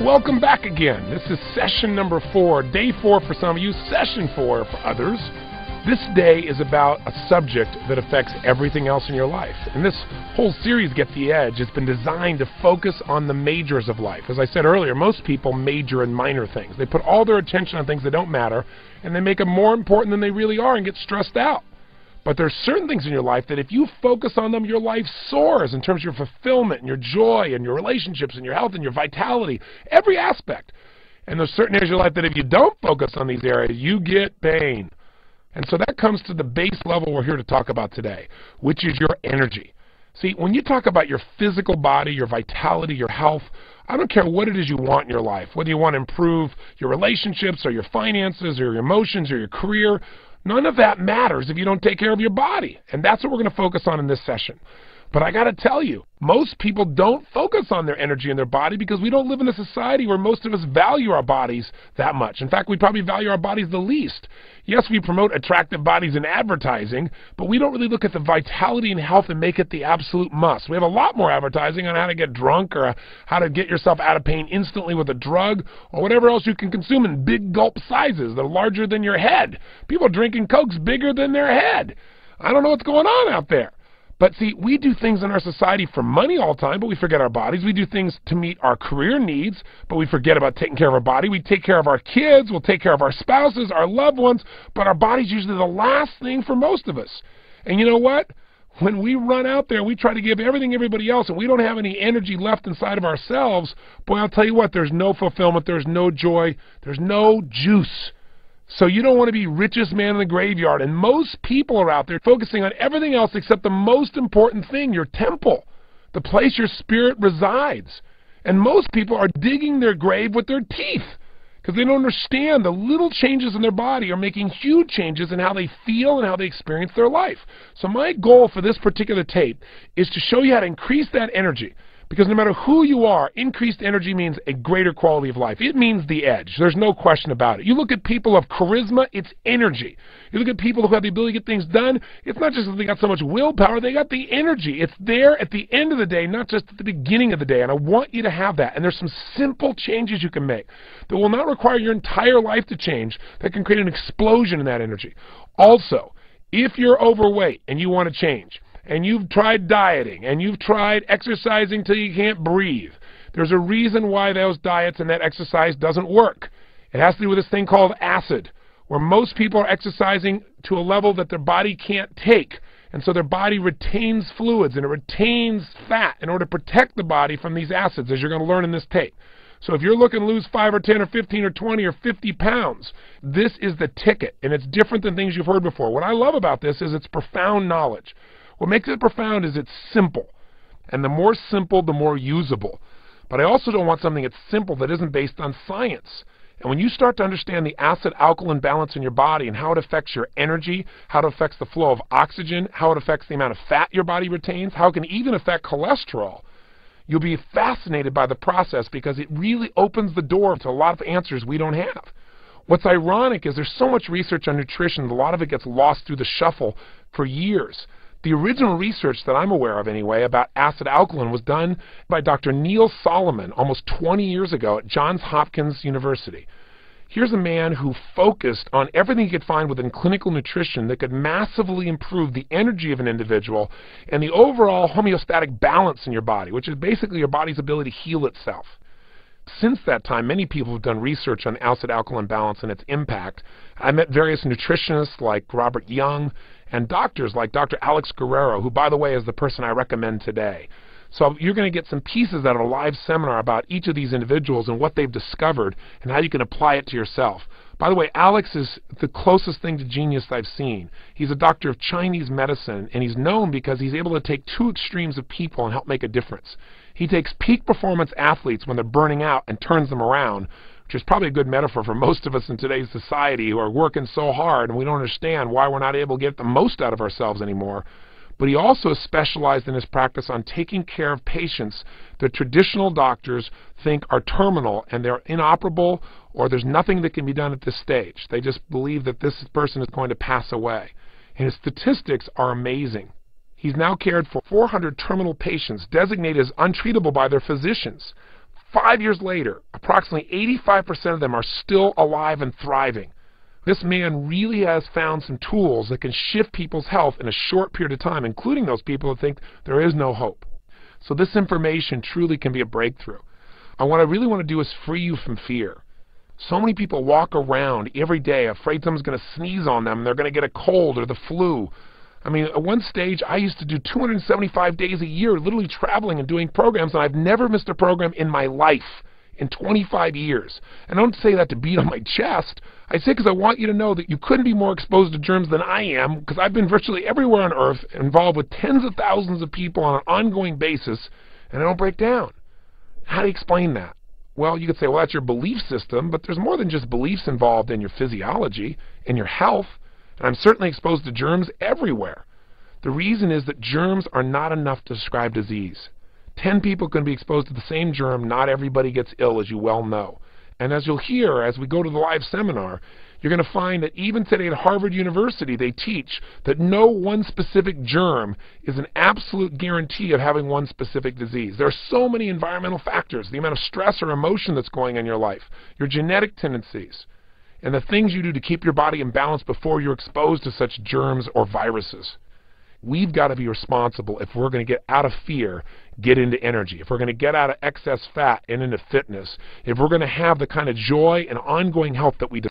welcome back again. This is session number 4, day 4 for some of you, session 4 for others. This day is about a subject that affects everything else in your life. And this whole series, Get the Edge, has been designed to focus on the majors of life. As I said earlier, most people major in minor things. They put all their attention on things that don't matter, and they make them more important than they really are and get stressed out. But there's certain things in your life that if you focus on them, your life soars in terms of your fulfillment and your joy and your relationships and your health and your vitality, every aspect. And there's certain areas of your life that if you don't focus on these areas, you get pain. And so that comes to the base level we're here to talk about today, which is your energy. See, when you talk about your physical body, your vitality, your health, I don't care what it is you want in your life, whether you want to improve your relationships or your finances or your emotions or your career, none of that matters if you don't take care of your body. And that's what we're going to focus on in this session. But I got to tell you, most people don't focus on their energy and their body because we don't live in a society where most of us value our bodies that much. In fact, we probably value our bodies the least. Yes, we promote attractive bodies in advertising, but we don't really look at the vitality and health and make it the absolute must. We have a lot more advertising on how to get drunk or how to get yourself out of pain instantly with a drug or whatever else you can consume in big gulp sizes that are larger than your head. People drinking Cokes bigger than their head. I don't know what's going on out there. But see, we do things in our society for money all the time, but we forget our bodies. We do things to meet our career needs, but we forget about taking care of our body. We take care of our kids, we'll take care of our spouses, our loved ones, but our body's usually the last thing for most of us. And you know what? When we run out there, we try to give everything everybody else, and we don't have any energy left inside of ourselves, boy, I'll tell you what, there's no fulfillment, there's no joy, there's no juice. So you don't want to be richest man in the graveyard. And most people are out there focusing on everything else except the most important thing, your temple, the place your spirit resides. And most people are digging their grave with their teeth because they don't understand the little changes in their body are making huge changes in how they feel and how they experience their life. So my goal for this particular tape is to show you how to increase that energy. Because no matter who you are, increased energy means a greater quality of life. It means the edge. There's no question about it. You look at people of charisma, it's energy. You look at people who have the ability to get things done, it's not just that they got so much willpower, they got the energy. It's there at the end of the day, not just at the beginning of the day. And I want you to have that. And there's some simple changes you can make that will not require your entire life to change, that can create an explosion in that energy. Also, if you're overweight and you want to change, and you've tried dieting, and you've tried exercising till you can't breathe, there's a reason why those diets and that exercise doesn't work. It has to do with this thing called acid, where most people are exercising to a level that their body can't take. And so their body retains fluids and it retains fat in order to protect the body from these acids, as you're going to learn in this tape. So if you're looking to lose 5 or 10 or 15 or 20 or 50 pounds, this is the ticket, and it's different than things you've heard before. What I love about this is it's profound knowledge. What makes it profound is it's simple. And the more simple, the more usable. But I also don't want something that's simple that isn't based on science. And when you start to understand the acid-alkaline balance in your body and how it affects your energy, how it affects the flow of oxygen, how it affects the amount of fat your body retains, how it can even affect cholesterol, you'll be fascinated by the process because it really opens the door to a lot of answers we don't have. What's ironic is there's so much research on nutrition, a lot of it gets lost through the shuffle for years. The original research that I'm aware of anyway about acid-alkaline was done by Dr. Neil Solomon almost 20 years ago at Johns Hopkins University. Here's a man who focused on everything he could find within clinical nutrition that could massively improve the energy of an individual and the overall homeostatic balance in your body, which is basically your body's ability to heal itself. Since that time, many people have done research on acid-alkaline balance and its impact. I met various nutritionists like Robert Young and doctors like Dr. Alex Guerrero, who, by the way, is the person I recommend today. So you're going to get some pieces out of a live seminar about each of these individuals and what they've discovered and how you can apply it to yourself. By the way, Alex is the closest thing to genius I've seen. He's a doctor of Chinese medicine, and he's known because he's able to take two extremes of people and help make a difference. He takes peak performance athletes when they're burning out and turns them around, which is probably a good metaphor for most of us in today's society who are working so hard and we don't understand why we're not able to get the most out of ourselves anymore. But he also specialized in his practice on taking care of patients that traditional doctors think are terminal and they're inoperable or there's nothing that can be done at this stage. They just believe that this person is going to pass away. And his statistics are amazing. He's now cared for 400 terminal patients designated as untreatable by their physicians. 5 years later, approximately 85% of them are still alive and thriving. This man really has found some tools that can shift people's health in a short period of time, including those people who think there is no hope. So this information truly can be a breakthrough. And what I really want to do is free you from fear. So many people walk around every day afraid someone's going to sneeze on them, they're going to get a cold or the flu. I mean, at one stage, I used to do 275 days a year, literally traveling and doing programs, and I've never missed a program in my life in 25 years. And I don't say that to beat on my chest. I say because I want you to know that you couldn't be more exposed to germs than I am, because I've been virtually everywhere on earth, involved with tens of thousands of people on an ongoing basis, and I don't break down. How do you explain that? Well, you could say, well, that's your belief system, but there's more than just beliefs involved in your physiology, in your health, and I'm certainly exposed to germs everywhere. The reason is that germs are not enough to describe disease. 10 people can be exposed to the same germ. Not everybody gets ill, as you well know. And as you'll hear as we go to the live seminar, you're going to find that even today at Harvard University, they teach that no one specific germ is an absolute guarantee of having one specific disease. There are so many environmental factors, the amount of stress or emotion that's going on in your life, your genetic tendencies, and the things you do to keep your body in balance before you're exposed to such germs or viruses. We've got to be responsible if we're going to get out of fear, get into energy. If we're going to get out of excess fat and into fitness. If we're going to have the kind of joy and ongoing health that we